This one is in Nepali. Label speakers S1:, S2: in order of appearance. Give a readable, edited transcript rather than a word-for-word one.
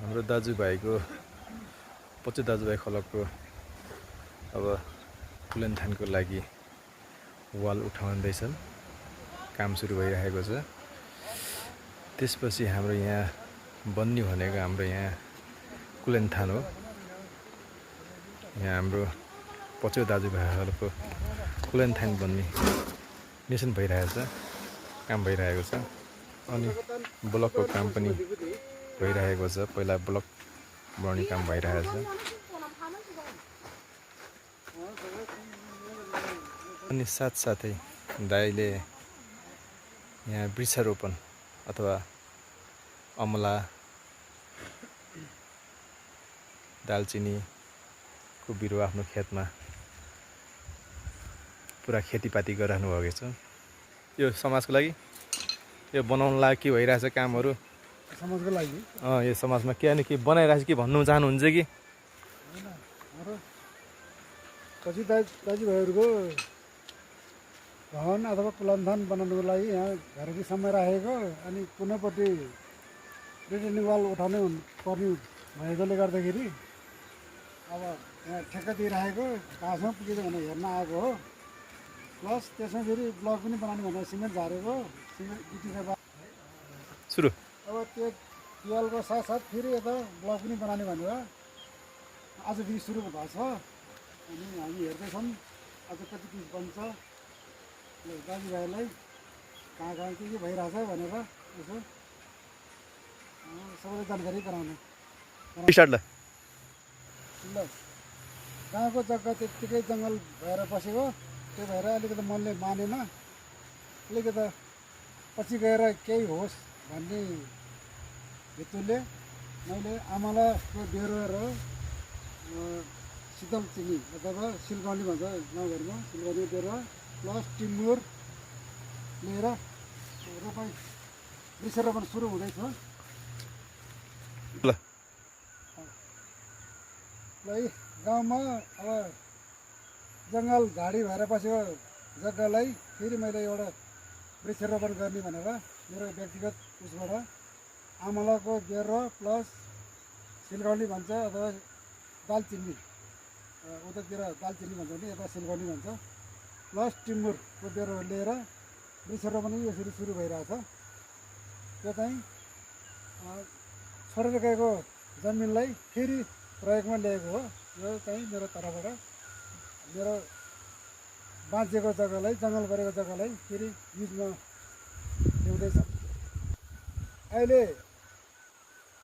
S1: हाम्रो दाजुभाइको पच्चु दाजुभाइ खलकको अब कुलेनथानको लागि वाल उठाउँदैछन्, काम सुरु भइरहेको छ। त्यसपछि हाम्रो यहाँ बन्ने भनेको हाम्रो यहाँ कुलेनथान हो। यहाँ हाम्रो पच्चु दाजुभाइहरूको कुलेनथान बन्ने मिसन भइरहेछ, काम भइरहेको छ। अनि ब्लकको काम पनि भइरहेको छ। पहिला ब्लक बनाउने काम भइरहेछ। अनि साथसाथै दाइले यहाँ वृक्षारोपण अथवा अमला, दालचिनीको बिरुवा आफ्नो खेतमा पुरा खेतीपाती गरिरहनु भएको छ। यो समाजको लागि, यो बनाउन लागि के भइरहेछ कामहरू?
S2: समाजको लागि
S1: यो समाजमा के अनि के बनाइरहेछ कि भन्नु चाहनुहुन्छ कि?
S2: पछि दाजुभाइहरूको भवन अथवा कुलेनथान बनाउनुको लागि यहाँ घरेलु समय राखेको, अनि कुनैपट्टि रिटर्निङ वाल उठाउनु पर्ने भएकोले गर्दाखेरि अब यहाँ ठेक्का दिइराखेको, कहाँसम्म पुगेको भनेर हेर्न आएको हो। प्लस त्यसमा फेरि ब्लक पनि बनाउने भनेर सिमेन्ट झारेको, सिमेन्ट गिटीको
S1: सुरु।
S2: अब त्यो दिवालको साथसाथ फेरि यता ब्लक पनि बनाउने भनेर आजदेखि सुरु भएको छ। अनि हामी हेर्दैछौँ अझ कति पिस बन्छ, दाजुभाइलाई कहाँ कहाँ के भइरहेछ भनेर यसो सबैलाई जानकारी गराउनु।
S1: स्टार्ट ल।
S2: गाउँको जग्गा त्यत्तिकै जङ्गल भएर बसेको, त्यो भएर अलिकति मनले मानेन। अलिकति पछि गएर केही होस् भन्ने हेतुले मैले अमलाको बिरुवा र शीतल चिनी अथवा सिलगढी भन्छ गाउँघरमा, सिलगढी बिरुवा प्लस टिमुर लिएर वृक्षारोपण सुरु हुँदैछ।
S1: ल
S2: गाउँमा अब जङ्गल झाडी भएर बसेको जग्गालाई फेरि मैले एउटा वृक्षारोपण गर्ने भनेर मेरो व्यक्तिगत उसबाट अमलाको बिरुवा प्लस सिलगढी भन्छ अथवा दालचिनी, उतातिर दालचिनी भन्छ भने यता सिलगढी भन्छ, प्लस टिमुरको बिरुवा लिएर वृक्षारोपण यसरी सुरु भइरहेछ। त्यो चाहिँ छोडेर गएको जमिनलाई फेरि प्रयोगमा ल्याएको हो। यो चाहिँ मेरो तर्फबाट मेरो बाँचेको जग्गालाई, जङ्गल परेको जग्गालाई फेरि युजमा ल्याउँदैछ। अहिले